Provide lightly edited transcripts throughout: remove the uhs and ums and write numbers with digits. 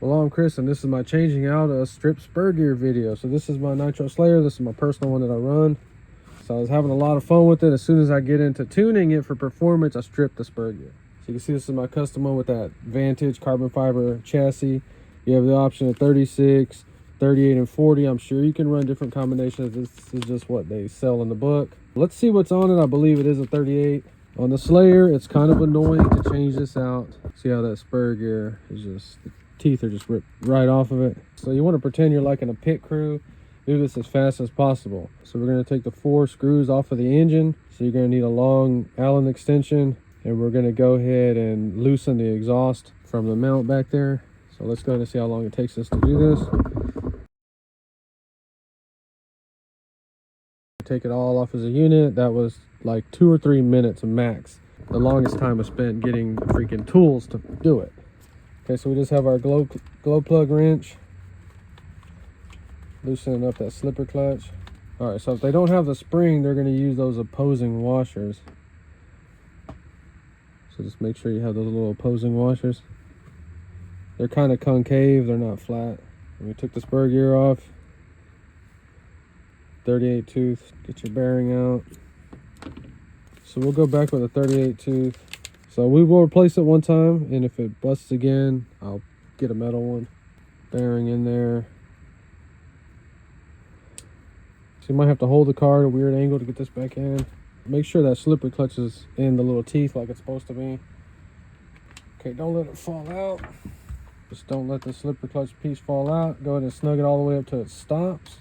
Well, I'm Chris, and this is my changing out a strip spur gear video. So this is my Nitro Slayer. This is my personal one that I run. So I was having a lot of fun with it. As soon as I get into tuning it for performance, I strip the spur gear. So you can see this is my custom one with that Vantage carbon fiber chassis. You have the option of 36, 38, and 40. I'm sure you can run different combinations. This is just what they sell in the book. Let's see what's on it. I believe it is a 38. On the Slayer, it's kind of annoying to change this out. See how that spur gear is just... teeth are just ripped right off of it. So you want to pretend you're like in a pit crew. Do this as fast as possible. So we're going to take the 4 screws off of the engine. So you're going to need a long Allen extension, and we're going to go ahead and loosen the exhaust from the mount back there. So let's go ahead and see how long it takes us to do this. Take it all off as a unit. That was like 2 or 3 minutes max. The longest time I spent getting the freaking tools to do it. Okay, so we just have our glow plug wrench, loosening up that slipper clutch. All right, so if they don't have the spring, they're going to use those opposing washers. So just make sure you have those little opposing washers. They're kind of concave, they're not flat. And we took the spur gear off. 38 tooth, get your bearing out. So we'll go back with a 38 tooth. So we will replace it one time, and if it busts again, I'll get a metal one. Bearing in there. So you might have to hold the car at a weird angle to get this back in. Make sure that slipper clutch is in the little teeth like it's supposed to be. Okay, don't let it fall out. Just don't let the slipper clutch piece fall out. Go ahead and snug it all the way up till it stops.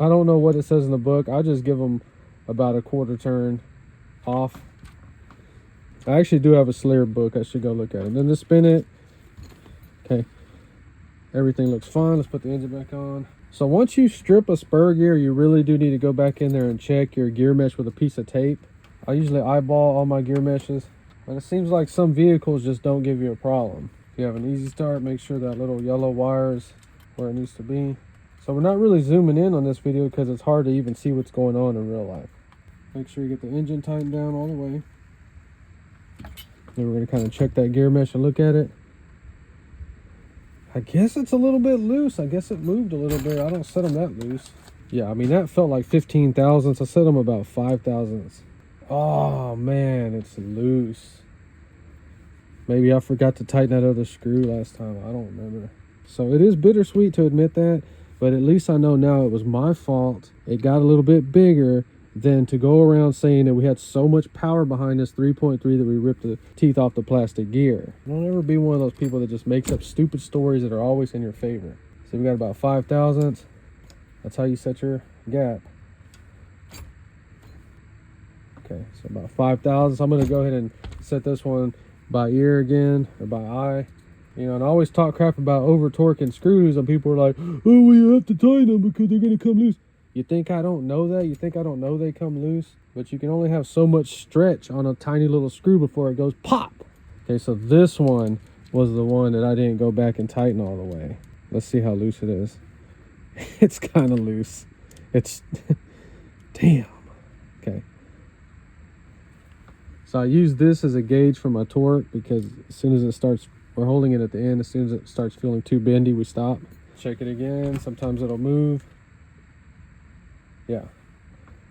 I don't know what it says in the book. I just give them about a quarter turn off. I actually do have a Slayer book. I should go look at it. Then just spin it. Okay, everything looks fine. Let's put the engine back on. So once you strip a spur gear, you really do need to go back in there and check your gear mesh with a piece of tape. I usually eyeball all my gear meshes, but it seems like some vehicles just don't give you a problem. If you have an easy start, make sure that little yellow wire is where it needs to be. So we're not really zooming in on this video because it's hard to even see what's going on in real life. Make sure you get the engine tightened down all the way. Then we're going to kind of check that gear mesh and look at it. I guess it's a little bit loose. I guess it moved a little bit. I don't set them that loose. Yeah, I mean, that felt like 15 thousandths. I set them about 5 thousandths. Oh, man, it's loose. Maybe I forgot to tighten that other screw last time. I don't remember. So it is bittersweet to admit that, but at least I know now it was my fault. It got a little bit bigger than to go around saying that we had so much power behind this 3.3 that we ripped the teeth off the plastic gear. Don't ever be one of those people that just makes up stupid stories that are always in your favor. So we got about 5 thousandths. That's how you set your gap. Okay, so about 5 thousandths. I'm going to go ahead and set this one by ear again, or by eye. You know, and I always talk crap about over torquing screws, and people are like, oh, well, you have to tighten them because they're going to come loose. You think I don't know that? You think I don't know they come loose? But you can only have so much stretch on a tiny little screw before it goes pop. Okay, so this one was the one that I didn't go back and tighten all the way. Let's see how loose it is. It's kind of loose. It's, damn. Okay. So I use this as a gauge for my torque because as soon as it starts, we're holding it at the end. As soon as it starts feeling too bendy, we stop. Check it again. Sometimes it'll move. Yeah,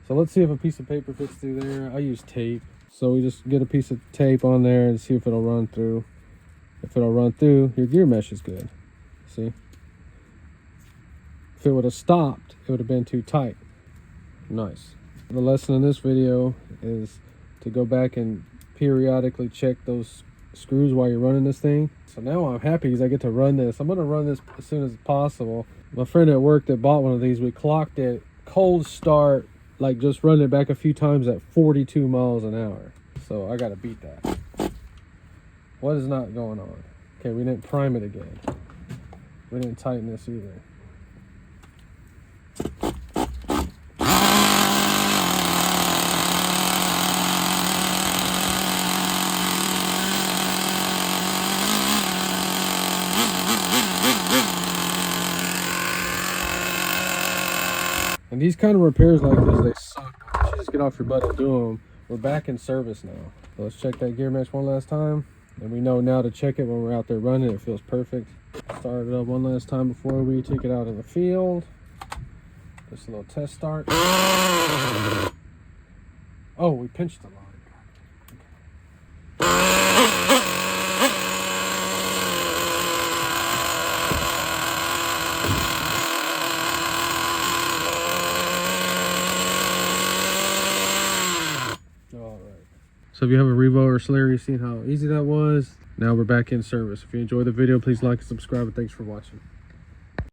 so let's see if a piece of paper fits through there. I use tape, so we just get a piece of tape on there and see if it'll run through. If it'll run through, your gear mesh is good. See, if it would have stopped, it would have been too tight. Nice. The lesson in this video is to go back and periodically check those screws while you're running this thing. So now I'm happy because I get to run this. I'm going to run this as soon as possible. My friend at work that bought one of these, we clocked it cold start, like just running it back a few times at 42 miles an hour. So I got to beat that. What is not going on? Okay, we didn't prime it again. We didn't tighten this either. And these kind of repairs like this, they suck. You just get off your butt and do them. We're back in service now. So let's check that gear mesh one last time. And we know now to check it when we're out there running. It feels perfect. Start it up one last time before we take it out in the field. Just a little test start. Oh, we pinched the line. So if you have a Revo or Slayer, you've seen how easy that was. Now we're back in service. If you enjoyed the video, please like and subscribe, and thanks for watching.